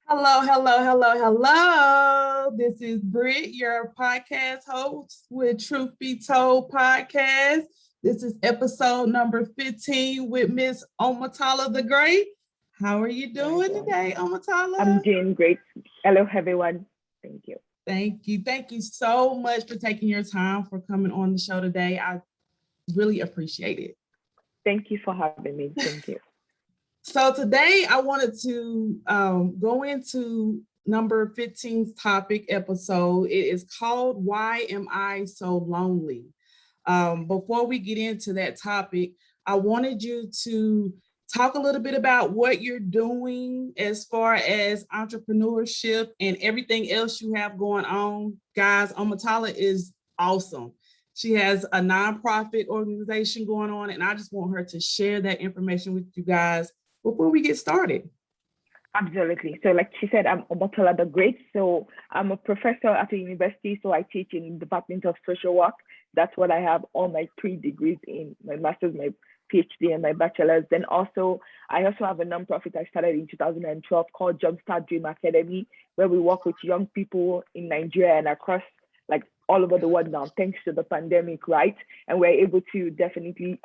Hello, hello, hello, hello. This is Britt, your podcast host with Truth Be Told podcast. This is episode number 15 with Miss Omotola the Great. How are you doing today, I'm Omotola? doing great. Hello, everyone. Thank you. Thank you. Thank you so much for taking your time for coming on the show today. I really appreciate it. Thank you for having me. Thank you. So today I wanted to go into number 15's topic episode. It is called Why Am I So Lonely? Before we get into that topic, I wanted you to talk a little bit about what you're doing as far as entrepreneurship and everything else you have going on. Guys, Omotola is awesome. She has a nonprofit organization going on, and I just want her to share that information with you guys before we get started. Absolutely. So, like she said, I'm Omotola the Great. So, I'm a professor at a university. So, I teach in the Department of Social Work. That's what I have all my 3 degrees in: my master's, my PhD, and my bachelor's. Then I also have a nonprofit I started in 2012 called Jumpstart Dream Academy, where we work with young people in Nigeria and across like all over the world now, thanks to the pandemic, right? And we're able to definitely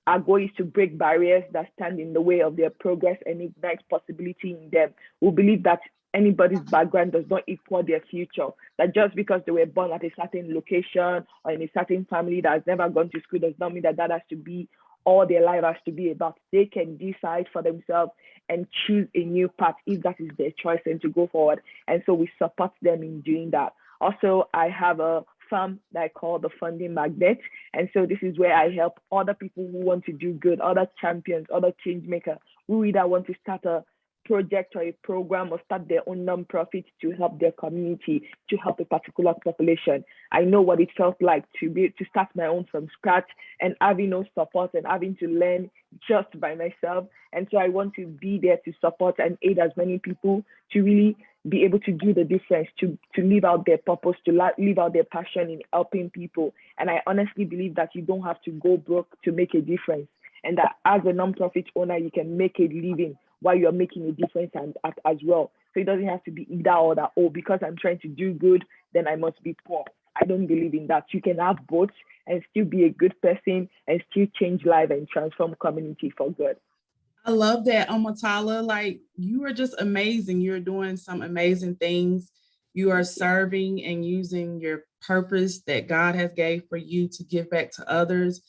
our goal is to break barriers that stand in the way of their progress and ignite possibility in them. We believe that anybody's background does not equal their future. That just because they were born at a certain location or in a certain family that has never gone to school does not mean that that has to be all their life has to be about. They can decide for themselves and choose a new path if that is their choice and to go forward. And so we support them in doing that. Also, I have a firm that I call the Funding Magnet. And so this is where I help other people who want to do good, other champions, other change makers who either want to start a project or a program or start their own nonprofit to help their community, to help a particular population. I know what it felt like to start my own from scratch and having no support and having to learn just by myself. And so I want to be there to support and aid as many people to really be able to do the difference, to live out their purpose, to live out their passion in helping people. And I honestly believe that you don't have to go broke to make a difference. And that as a nonprofit owner, you can make a living while you're making a difference as well. So it doesn't have to be either or that, oh, because I'm trying to do good, then I must be poor. I don't believe in that. You can have both and still be a good person and still change life and transform community for good. I love that, Omotola. Like, you are just amazing. You're doing some amazing things. You are serving and using your purpose that God has gave for you to give back to others.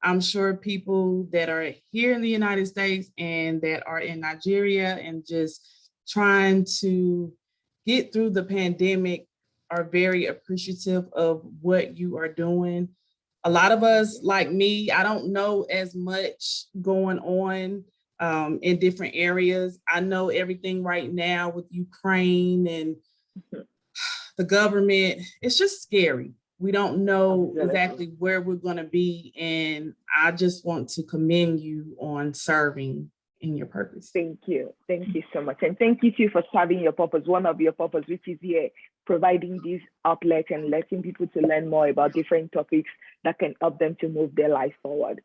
I'm sure people that are here in the United States and that are in Nigeria and just trying to get through the pandemic are very appreciative of what you are doing. A lot of us, like me, I don't know as much going on in different areas. I know everything right now with Ukraine and the government. It's just scary. We don't know exactly where we're going to be. And I just want to commend you on serving in your purpose. Thank you. Thank you so much. And thank you too for serving your purpose, one of your purpose, which is here, providing this outlet and letting people to learn more about different topics that can help them to move their life forward.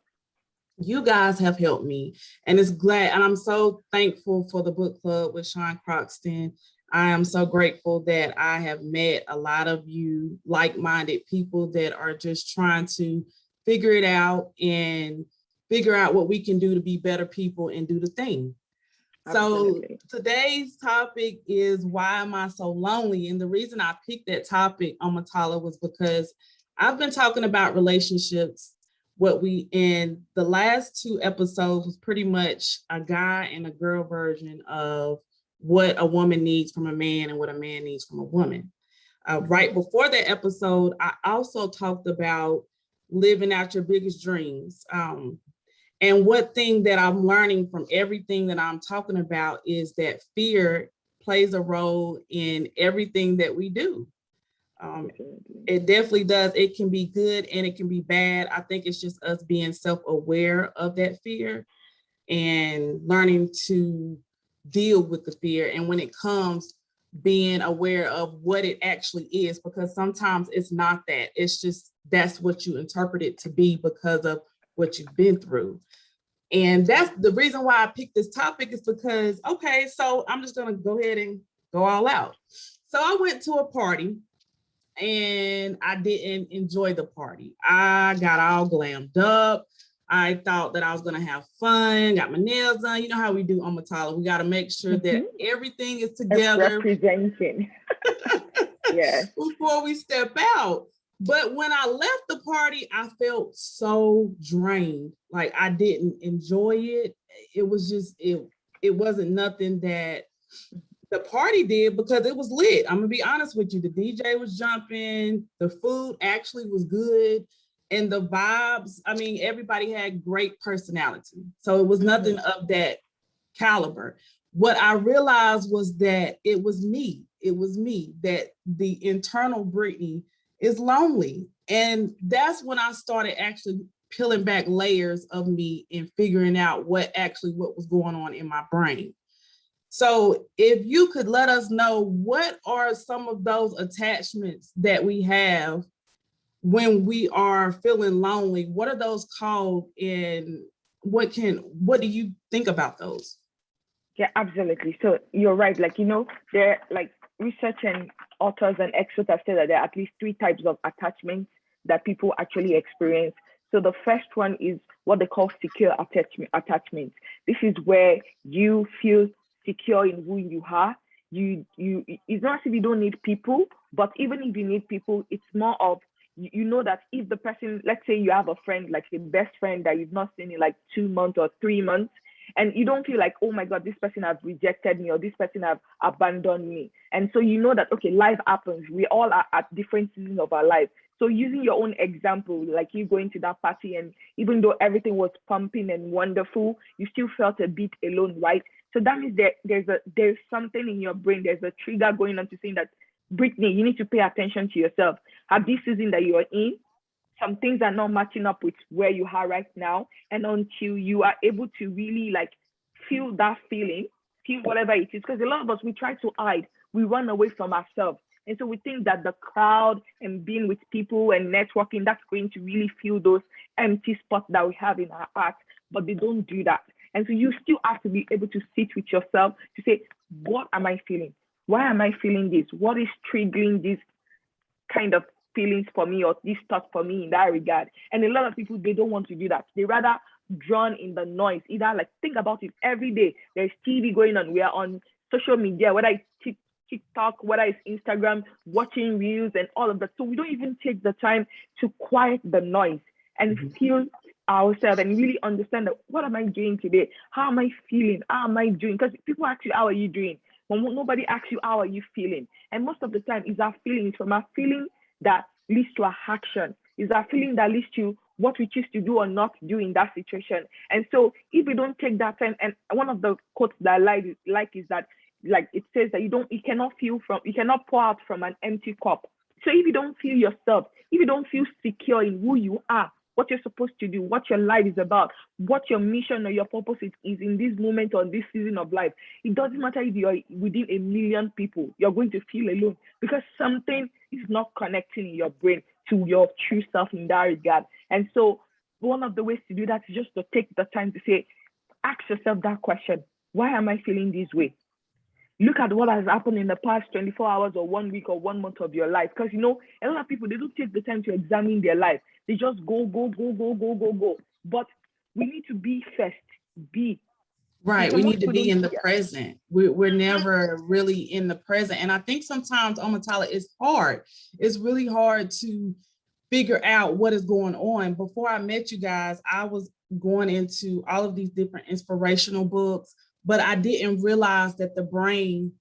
You guys have helped me, and it's glad, and I'm so thankful for the book club with Sean Croxton. I am so grateful that I have met a lot of you like-minded people that are just trying to figure it out and figure out what we can do to be better people and do the thing. Absolutely. So today's topic is why am I so lonely? And the reason I picked that topic, Omotola, was because I've been talking about relationships. What we in the last 2 episodes was pretty much a guy and a girl version of what a woman needs from a man and what a man needs from a woman. Right before that episode, I also talked about living out your biggest dreams. And what thing that I'm learning from everything that I'm talking about is that fear plays a role in everything that we do. It definitely does. It can be good and it can be bad. I think it's just us being self-aware of that fear and learning to deal with the fear. And when it comes, being aware of what it actually is, because sometimes it's not that. It's just that's what you interpret it to be because of what you've been through. And that's the reason why I picked this topic is because, okay, so I'm just going to go ahead and go all out. So I went to a party and I didn't enjoy the party. I got all glammed up. I thought that I was gonna have fun, got my nails done. You know how we do Omotola. We gotta make sure that everything is together. Representing. Yeah. Before we step out. But when I left the party, I felt so drained. Like I didn't enjoy it. It was just, it wasn't nothing that the party did because it was lit. I'm gonna be honest with you. The DJ was jumping, the food actually was good, and the vibes, I mean, everybody had great personality. So it was nothing of that caliber. What I realized was that it was me, that the internal Brittany is lonely. And that's when I started actually peeling back layers of me and figuring out what was going on in my brain. So if you could let us know, what are some of those attachments that we have when we are feeling lonely? What are those called, and what do you think about those? Yeah, absolutely. So you're right. Like, there, like, research and authors and experts have said that there are at least 3 types of attachments that people actually experience. So the first one is what they call secure attachment. This is where you feel secure in who you are. It's not as if you don't need people, but even if you need people, it's more of, you know that if the person, let's say you have a friend, like a best friend that you've not seen in like 2 months or 3 months, and you don't feel like, oh my God, this person has rejected me or this person have abandoned me. And so you know that, okay, life happens. We all are at different seasons of our life. So using your own example, like you going to that party, and even though everything was pumping and wonderful, you still felt a bit alone, right? So that means there's something in your brain, there's a trigger going on to saying that, Brittany, you need to pay attention to yourself. At this season that you're in, some things are not matching up with where you are right now. And until you are able to really like feel that feeling, feel whatever it is, because a lot of us, we try to hide, we run away from ourselves. And so we think that the crowd and being with people and networking, that's going to really fill those empty spots that we have in our heart, but they don't do that. And so you still have to be able to sit with yourself to say, what am I feeling? Why am I feeling this? What is triggering this kind of feelings for me, or this thought for me in that regard? And a lot of people, they don't want to do that. They rather drown in the noise. Either like, think about it every day. There's TV going on. We are on social media, whether it's TikTok, whether it's Instagram, watching reels and all of that. So we don't even take the time to quiet the noise and feel ourselves and really understand that, what am I doing today? How am I feeling? How am I doing? Because people ask you, how are you doing? But nobody asks you, how are you feeling? And most of the time, is our feeling, it's from our feeling that leads to our action. Is our feeling that leads to what we choose to do or not do in that situation. And so if we don't take that time, and one of the quotes that I like is that, like, it says that you cannot pour out from an empty cup. So if you don't feel yourself, if you don't feel secure in who you are, what you're supposed to do, what your life is about, what your mission or your purpose is in this moment or this season of life, it doesn't matter if you're within 1 million people, you're going to feel alone because something is not connecting in your brain to your true self in that regard. And so one of the ways to do that is just to take the time to say, ask yourself that question: why am I feeling this way? Look at what has happened in the past 24 hours or 1 week or 1 month of your life. Because, a lot of people, they don't take the time to examine their life. They just go. But we need to be first. Be. Right. We need to be in the present. We're never really in the present. And I think sometimes, Omotola, it's hard. It's really hard to figure out what is going on. Before I met you guys, I was going into all of these different inspirational books, but I didn't realize that the brain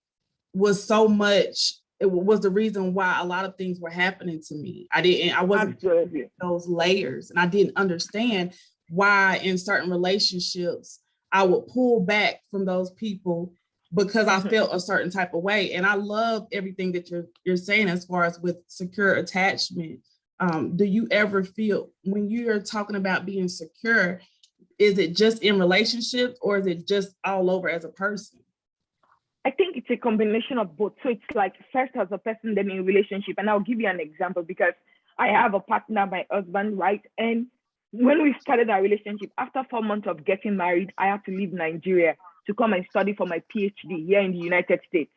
was so much, it was the reason why a lot of things were happening to me. I wasn't in those layers, and I didn't understand why in certain relationships I would pull back from those people because I felt a certain type of way. And I love everything that you're saying as far as with secure attachment. Do you ever feel, when you're talking about being secure, is it just in relationships or is it just all over as a person? I think it's a combination of both. So it's like first as a person, then in a relationship. And I'll give you an example because I have a partner, my husband, right? And when we started our relationship, after 4 months of getting married, I had to leave Nigeria to come and study for my Ph.D. here in the United States.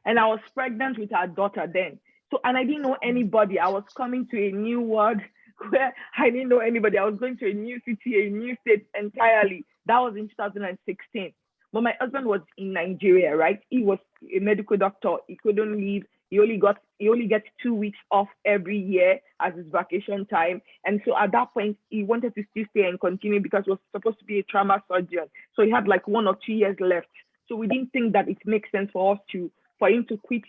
and I was pregnant with our daughter then. So, and I didn't know anybody. I was coming to a new world where I didn't know anybody. I was going to a new city, a new state entirely. That was in 2016. But my husband was in Nigeria, right? He was a medical doctor. He couldn't leave. He only gets 2 weeks off every year as his vacation time. And so at that point, he wanted to still stay and continue because he was supposed to be a trauma surgeon. So he had like 1 or 2 years left. So we didn't think that it makes sense for him to quit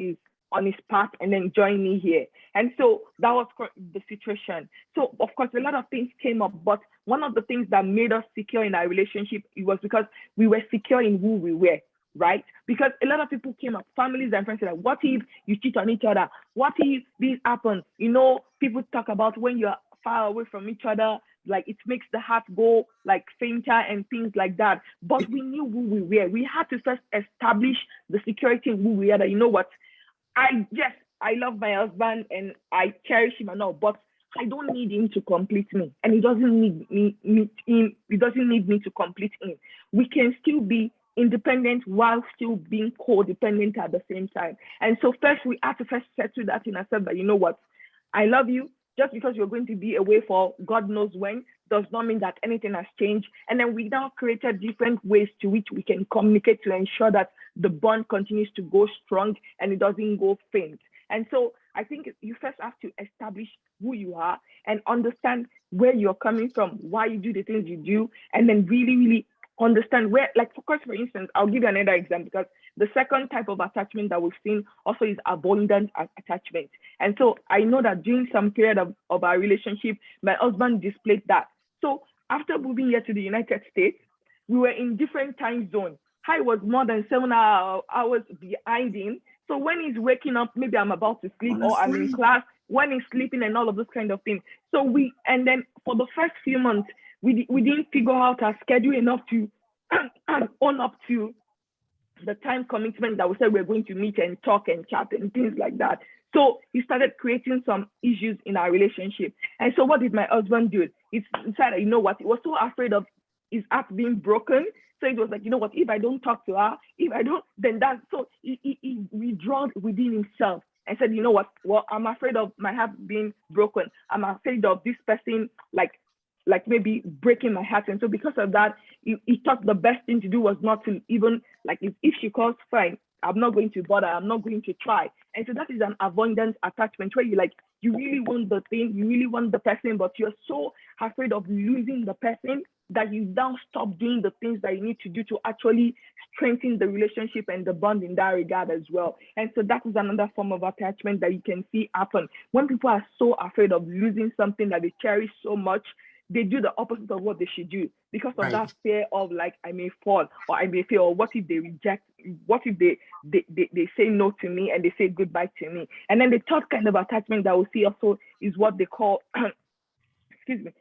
on his path and then join me here. And so that was the situation. So of course, a lot of things came up, but one of the things that made us secure in our relationship, it was because we were secure in who we were, right? Because a lot of people came up, families and friends said, like, what if you cheat on each other? What if this happens? You know, people talk about when you're far away from each other, like it makes the heart go like fainter and things like that. But we knew who we were. We had to first establish the security in who we are, that, you know what, I love my husband and I cherish him and all, but I don't need him to complete me, and he doesn't need me. He doesn't need me to complete him. We can still be independent while still being codependent at the same time. And so first we had to settle that in ourselves, that, you know what, I love you. Just because you're going to be away for God knows when does not mean that anything has changed. And then we now created different ways to which we can communicate to ensure that the bond continues to go strong and it doesn't go faint. And so I think you first have to establish who you are and understand where you're coming from, why you do the things you do, and then really, really understand where, like, for instance, I'll give you another example, because the second type of attachment that we've seen also is avoidant attachment. And so I know that during some period of our relationship, my husband displayed that. So after moving here to the United States, we were in different time zones. I was more than 7 hours behind him. So when he's waking up, maybe I'm about to sleep or I'm in class, when he's sleeping and all of those kind of things. So and then for the first few months, we didn't figure out our schedule enough to own up to the time commitment that we said we're going to meet and talk and chat and things like that. So he started creating some issues in our relationship. And so what did my husband do? He decided, you know what, he was so afraid of his heart being broken. So it was like, you know what, if I don't talk to her, if I don't, then that's, so he withdrawn within himself and said, you know what, well, I'm afraid of my heart being broken. I'm afraid of this person, like maybe breaking my heart. And so because of that, he thought the best thing to do was not to even, like, if she calls, fine, I'm not going to bother, I'm not going to try. And so that is an avoidant attachment, where you really want the thing, you really want the person, but you're so afraid of losing the person that you now stop doing the things that you need to do to actually strengthen the relationship and the bond in that regard as well. And so that is another form of attachment that you can see happen. When people are so afraid of losing something that they cherish so much, they do the opposite of what they should do because of that fear of, like, I may fall, or I may fail, or what if they reject, what if they say no to me and they say goodbye to me. And then the third kind of attachment that we see also is what they call, excuse me,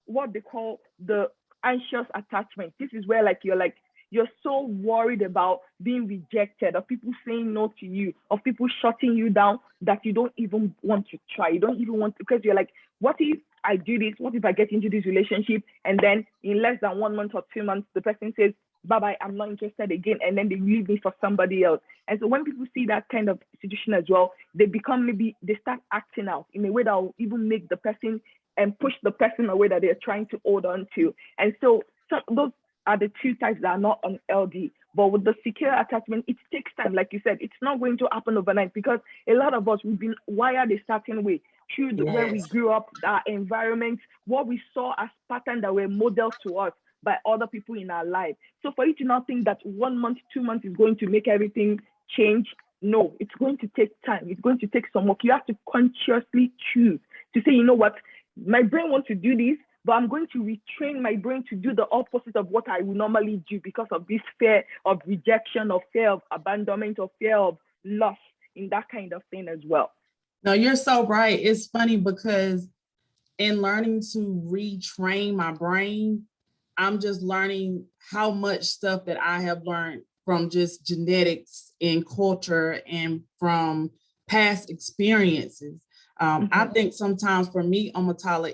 what they call the anxious attachment. This is where you're so worried about being rejected, of people saying no to you, of people shutting you down, that you don't even want to try. You don't even want to, because you're like, what if I do this? What if I get into this relationship and then in less than 1 month or 2 months, the person says, bye-bye, I'm not interested again, and then they leave me for somebody else. And so when people see that kind of situation as well, they start acting out in a way that will even make the person and push the person away that they're trying to hold on to. And so those are the two types that are not on LD. But with the secure attachment, it takes time. Like you said, it's not going to happen overnight, because a lot of us, we've been wired a certain way through where we grew up, our environment, what we saw as patterns that were modeled to us by other people in our life. So for you to not think that 1 month, 2 months is going to make everything change, no, it's going to take time. It's going to take some work. You have to consciously choose to say, you know what, my brain wants to do this, but I'm going to retrain my brain to do the opposite of what I would normally do because of this fear of rejection, or fear of abandonment, or fear of loss, in that kind of thing as well. No, you're so right. It's funny because in learning to retrain my brain, I'm just learning how much stuff that I have learned from just genetics and culture and from past experiences. I think sometimes for me, Omotola,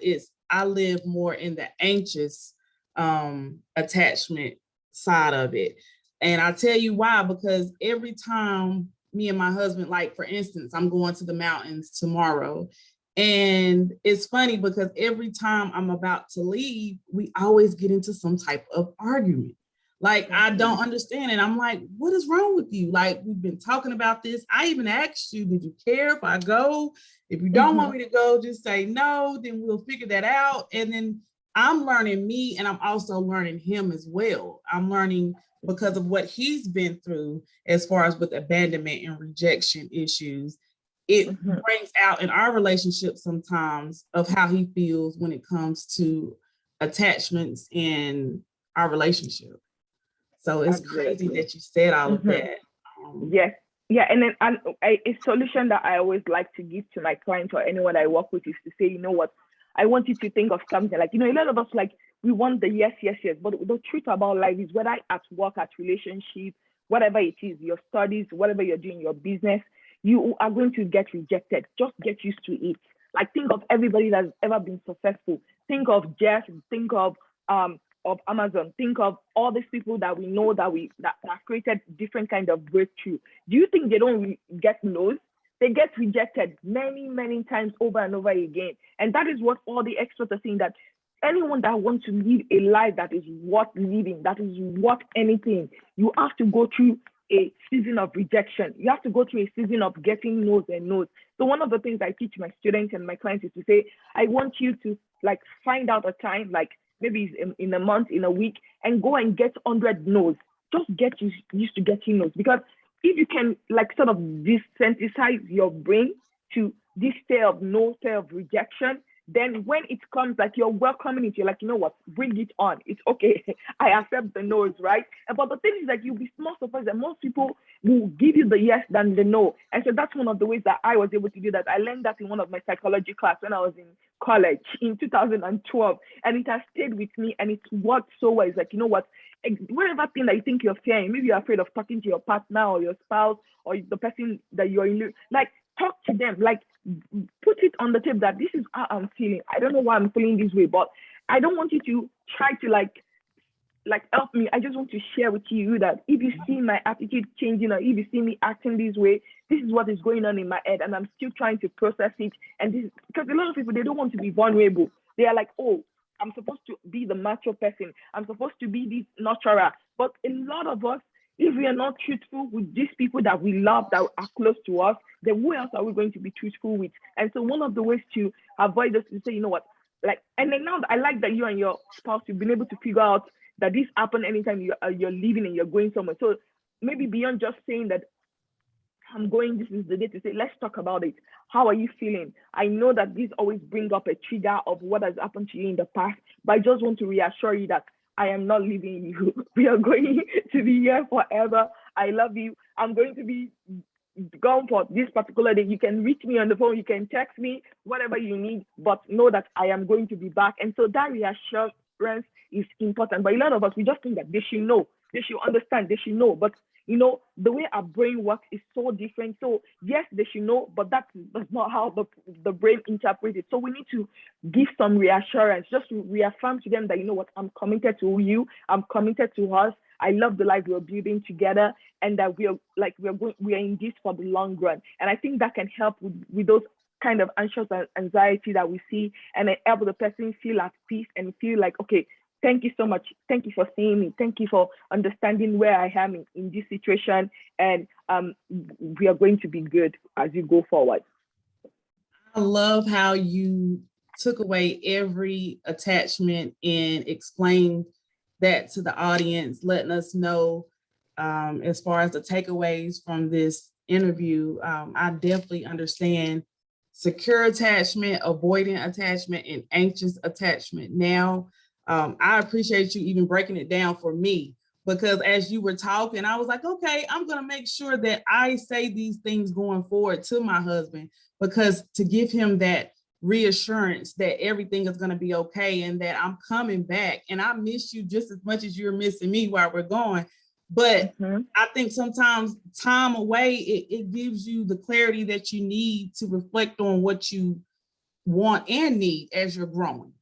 I live more in the anxious attachment side of it. And I tell you why, because every time me and my husband, like for instance, I'm going to the mountains tomorrow. And it's funny because every time I'm about to leave, we always get into some type of argument. Like, I don't understand. And I'm like, what is wrong with you? Like, we've been talking about this. I even asked you, did you care if I go? If you don't want me to go, just say no, then we'll figure that out. And then I'm learning me, and I'm also learning him as well. I'm learning because of what he's been through as far as with abandonment and rejection issues. It brings out in our relationship sometimes of how he feels when it comes to attachments in our relationship. So it's crazy that you said all of that. Yes. Yeah. And then a solution that I always like to give to my clients or anyone I work with is to say, you know what, I want you to think of something like, you know, a lot of us, like, we want the yes, yes, yes. But the truth about life is, whether at work, at relationship, whatever it is, your studies, whatever you're doing, your business, you are going to get rejected. Just get used to it. Like, think of everybody that's ever been successful. Think of Jeff, think of Amazon, think of all these people that we know that have created different kind of breakthrough. Do you think they don't get no's? They get rejected many, many times over and over again. And that is what all the experts are saying, that anyone that wants to live a life that is worth living, that is worth anything, you have to go through a season of rejection. You have to go through a season of getting no's and no's. So one of the things I teach my students and my clients is to say, I want you to, like, find out a time, like maybe in a month, in a week, and go and get 100 no's. Just get used to getting no's, because if you can, like, sort of desensitize your brain to this state of no, state of rejection, then when it comes, like, you're welcoming it, you're like, you know what, bring it on. It's okay. I accept the no's, right? But the thing is that you'll be more surprised that most people will give you the yes than the no. And so that's one of the ways that I was able to do that. I learned that in one of my psychology class when I was in college in 2012. And it has stayed with me, and it's worked so well. It's like, you know what, whatever thing that you think you're fearing, maybe you're afraid of talking to your partner or your spouse or the person that you're in, like, talk to them, like, put it on the table that this is how I'm feeling. I don't know why I'm feeling this way, but I don't want you to try to like help me. I just want to share with you that if you see my attitude changing, or if you see me acting this way, this is what is going on in my head, and I'm still trying to process it. And this, because a lot of people, they don't want to be vulnerable. They are like, oh, I'm supposed to be the macho person. I'm supposed to be this nurturer. But a lot of us, if we are not truthful with these people that we love, that are close to us, then who else are we going to be truthful with? And so one of the ways to avoid this is to say, you know what, like, and then now I like that you and your spouse, you've been able to figure out that this happen anytime you're leaving and you're going somewhere. So maybe beyond just saying that I'm going, this is the day, to say, let's talk about it. How are you feeling? I know that this always brings up a trigger of what has happened to you in the past, but I just want to reassure you that I am not leaving you. We are going to be here forever. I love you. I'm going to be gone for this particular day. You can reach me on the phone, you can text me, whatever you need, but know that I am going to be back. And so that reassurance is important. But a lot of us, we just think that they should know, they should understand, they should know. But you know, the way our brain works is so different. So yes, they should know, but that's not how the brain interprets it. So we need to give some reassurance, just to reaffirm to them that, you know what, I'm committed to you, I'm committed to us. I love the life we're building together, and that we are in this for the long run. And I think that can help with those kind of anxious anxiety that we see, and then help the person feel at peace and feel like, okay, thank you so much. Thank you for seeing me. Thank you for understanding where I am in this situation. And we are going to be good as you go forward. I love how you took away every attachment and explained that to the audience, letting us know as far as the takeaways from this interview. I definitely understand secure attachment, avoidant attachment, and anxious attachment now. I appreciate you even breaking it down for me, because as you were talking, I was like, okay, I'm going to make sure that I say these things going forward to my husband, because to give him that reassurance that everything is going to be okay and that I'm coming back, and I miss you just as much as you're missing me while we're going. But I think sometimes time away, it gives you the clarity that you need to reflect on what you want and need as you're growing.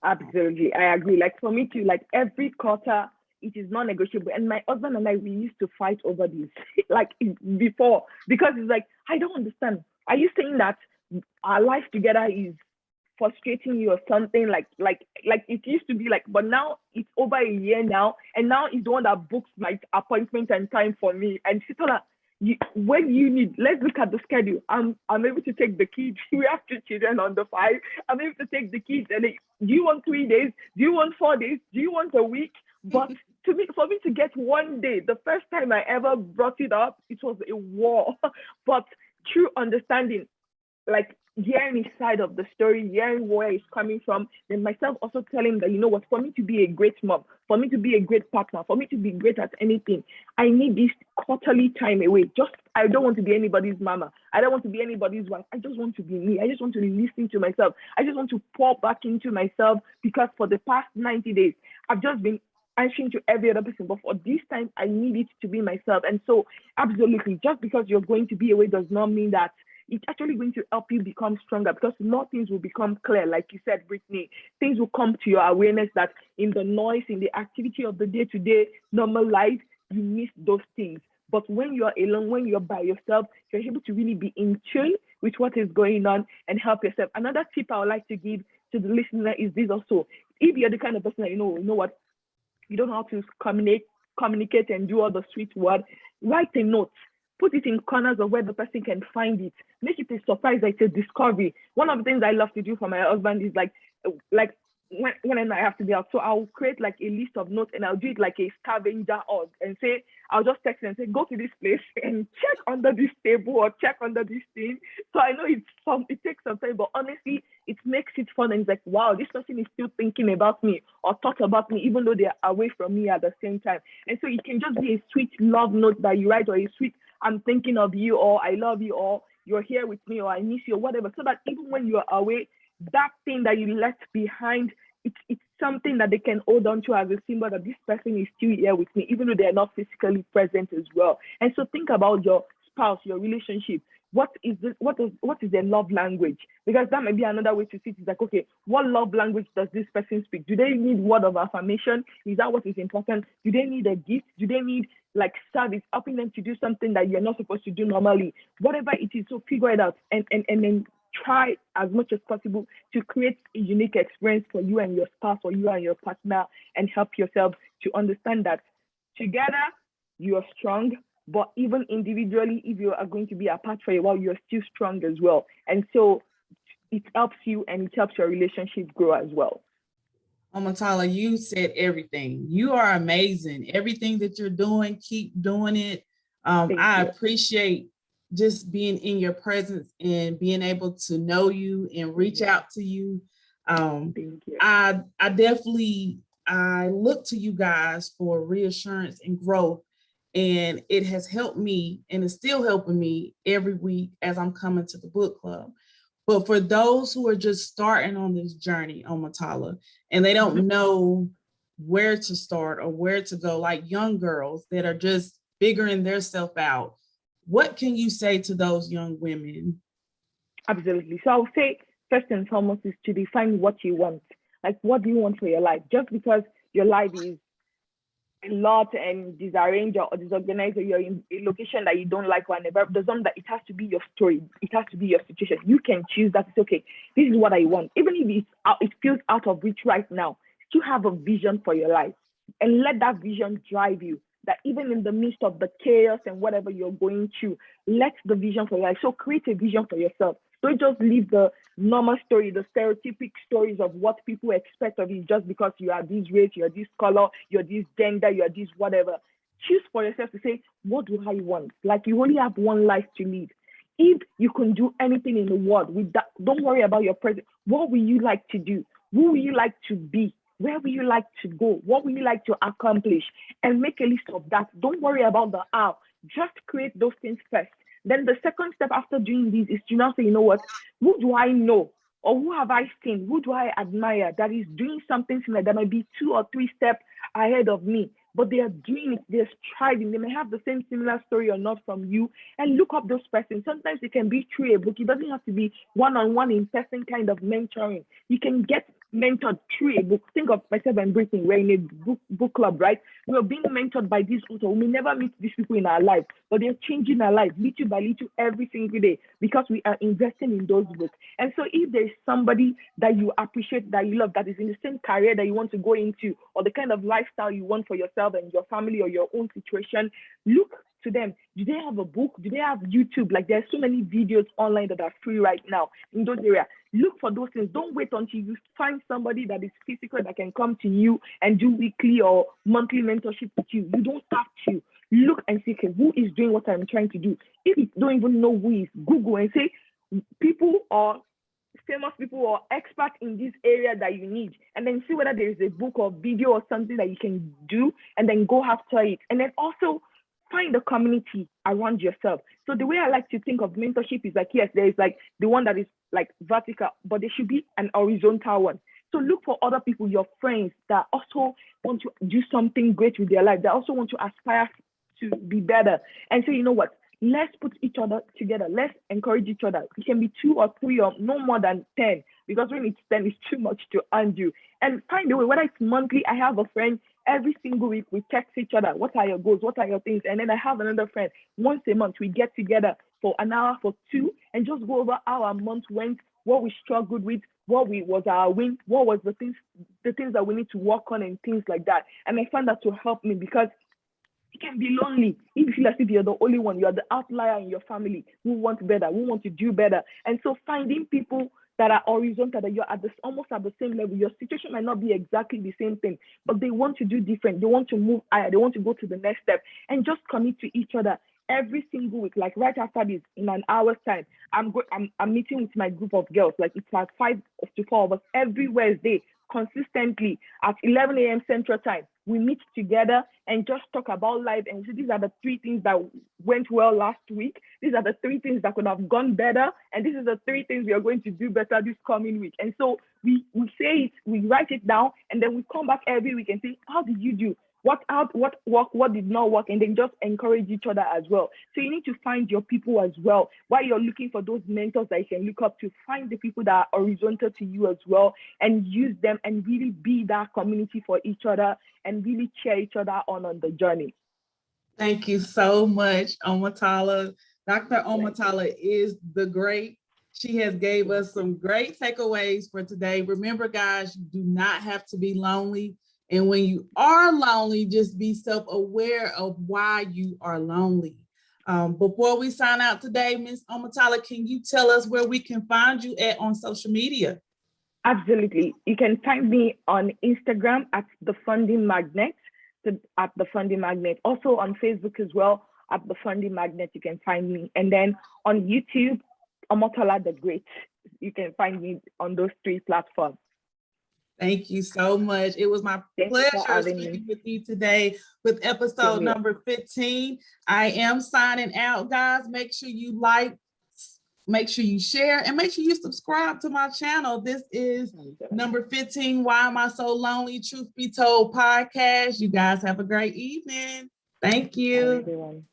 Absolutely. I agree. Like for me too, like every quarter it is non-negotiable. And my husband and I, we used to fight over this like before, because it's like, I don't understand. Are you saying that our life together is frustrating you or something? Like it used to be like, but now it's over a year now, and now he's the one that books like appointment and time for me. And she's like, when you need, let's look at the schedule. I'm able to take the kids. We have 2 children under 5. I'm able to take the kids. And do you want 3 days? Do you want 4 days? Do you want a week? But for me to get 1 day, the first time I ever brought it up, it was a war. But true understanding, like hearing his side of the story, hearing where he's coming from, then myself also telling that, you know what, for me to be a great mom, for me to be a great partner, for me to be great at anything, I need this quarterly time away. I don't want to be anybody's mama. I don't want to be anybody's wife. I just want to be me. I just want to listen to myself. I just want to pour back into myself, because for the past 90 days, I've just been answering to every other person, but for this time, I need it to be myself. And so absolutely, just because you're going to be away does not mean that it's actually going to help you become stronger, because more things will become clear. Like you said, Brittany, things will come to your awareness that in the noise, in the activity of the day-to-day normal life, you miss those things. But when you're alone, when you're by yourself, you're able to really be in tune with what is going on and help yourself. Another tip I would like to give to the listener is this also. If you're the kind of person that, you know what, you don't know how to communicate and do all the sweet words, write a note. Put it in corners of where the person can find it. Make it a surprise, like a discovery. One of the things I love to do for my husband is like when I have to be out. So I'll create like a list of notes, and I'll do it like a scavenger hunt, and say, I'll just text and say, go to this place and check under this table or check under this thing. So I know it takes some time, but honestly, it makes it fun. And it's like, wow, this person is still thinking about me or thought about me, even though they're away from me at the same time. And so it can just be a sweet love note that you write, or a sweet, I'm thinking of you, or I love you, or you're here with me, or I miss you, or whatever. So that even when you're away, that thing that you left behind, it's something that they can hold on to as a symbol that this person is still here with me, even though they're not physically present as well. And so think about your spouse, your relationship. What is their love language? Because that might be another way to see it. It's like, okay, what love language does this person speak? Do they need word of affirmation? Is that what is important? Do they need a gift? Do they need like service, helping them to do something that you're not supposed to do normally? Whatever it is, so figure it out and then try as much as possible to create a unique experience for you and your spouse, or you and your partner, and help yourself to understand that together you are strong, but even individually, if you are going to be apart for a while, you're still strong as well. And so it helps you, and it helps your relationship grow as well. Omotola, you said everything. You are amazing. Everything that you're doing, keep doing it. I appreciate just being in your presence and being able to know you and reach out to you. Thank you. I definitely look to you guys for reassurance and growth, and it has helped me, and it's still helping me every week as I'm coming to the book club. But for those who are just starting on this journey, Omotola, and they don't know where to start or where to go, like young girls that are just figuring themselves out, what can you say to those young women? Absolutely. So I'll say, first and foremost, is to define what you want. Like, what do you want for your life? Just because your life is a lot and disarranged or disorganized, or you're in a location that you don't like, or whatever, doesn't that it has to be your story. It has to be your situation. You can choose that. It's okay. This is what I want. Even if it feels out of reach right now, still have a vision for your life, and let that vision drive you. That even in the midst of the chaos and whatever you're going through, let the vision for your life. So create a vision for yourself. Don't just leave the normal story, the stereotypic stories of what people expect of you just because you are this race, you're this color, you're this gender, you're this whatever. Choose for yourself to say, what do I want? Like, you only have one life to live. If you can do anything in the world with that, don't worry about your present. What will you like to do? Who will you like to be? Where will you like to go? What will you like to accomplish? And make a list of that. Don't worry about the how. Just create those things first. Then the second step after doing this is to now say, you know what? Who do I know? Or who have I seen? Who do I admire that is doing something similar that might be 2 or 3 steps ahead of me? But they are doing it, they're striving. They may have the same similar story or not from you. And look up those persons. Sometimes it can be through a book. It doesn't have to be one-on-one in-person kind of mentoring. You can get mentored through a book. Think of myself and Brittany. We're in a book club, right? we're being mentored by this author. We may never meet these people in our life, but they're changing our life little by little every single day because we are investing in those books. And so if there's somebody that you appreciate, that you love, that is in the same career that you want to go into, or the kind of lifestyle you want for yourself and your family or your own situation, look to them. Do they have a book? Do they have YouTube? Like, there's so many videos online that are free right now in those areas. Look for those things. Don't wait until you find somebody that is physical that can come to you and do weekly or monthly mentorship with you. You don't have to. Look and see, okay, who is doing what I'm trying to do? If you don't even know who is, Google and say people or famous people or experts in this area that you need, and then see whether there is a book or video or something that you can do, and then go after it. And then also find a community around yourself. So the way I like to think of mentorship is like, yes, there is like the one that is like vertical, but there should be an horizontal one. So look for other people, your friends, that also want to do something great with their life, that also want to aspire to be better. And so, you know what? Let's put each other together. Let's encourage each other. It can be 2 or 3 or no more than 10, because when it's 10, it's too much to undo. And find a way, whether it's monthly, I have a friend every single week, we text each other. What are your goals? What are your things? And then I have another friend once a month, we get together for an hour, for 2, and just go over how our month went, what we struggled with, what was our win, what was the things that we need to work on, and things like that. And I found that to help me, because it can be lonely if you feel as if you're the only one, you're the outlier in your family who wants better, who want to do better. And so finding people that are horizontal, that you're almost at the same level. Your situation might not be exactly the same thing, but they want to do different. They want to move higher. They want to go to the next step, and just commit to each other every single week. Like right after this, in an hour's time, I'm meeting with my group of girls. Like it's like 5 to 4 of us every Wednesday, consistently at 11 a.m. Central Time. We meet together and just talk about life, and so these are the 3 things that went well last week. These are the 3 things that could have gone better, and this is the 3 things we are going to do better this coming week. And so we say it, we write it down, and then we come back every week and say, how did you do? What worked, what did not work, and then just encourage each other as well. So you need to find your people as well. While you're looking for those mentors that you can look up to, find the people that are horizontal to you as well, and use them and really be that community for each other and really cheer each other on the journey. Thank you so much, Omotola. Dr. Omotola is the great. She has gave us some great takeaways for today. Remember, guys, you do not have to be lonely. And when you are lonely, just be self-aware of why you are lonely. Before we sign out today, Ms. Omotola, can you tell us where we can find you at on social media? Absolutely. You can find me on Instagram at The Funding Magnet, at The Funding Magnet. Also on Facebook as well, at The Funding Magnet, you can find me. And then on YouTube, Omotola the Great. You can find me on those 3 platforms. Thank you so much. It was my pleasure speaking with you today with episode number 15. I am signing out, guys. Make sure you like, make sure you share, and make sure you subscribe to my channel. This is number 15, Why Am I So Lonely? Truth Be Told podcast. You guys have a great evening. Thank you. Bye, everyone.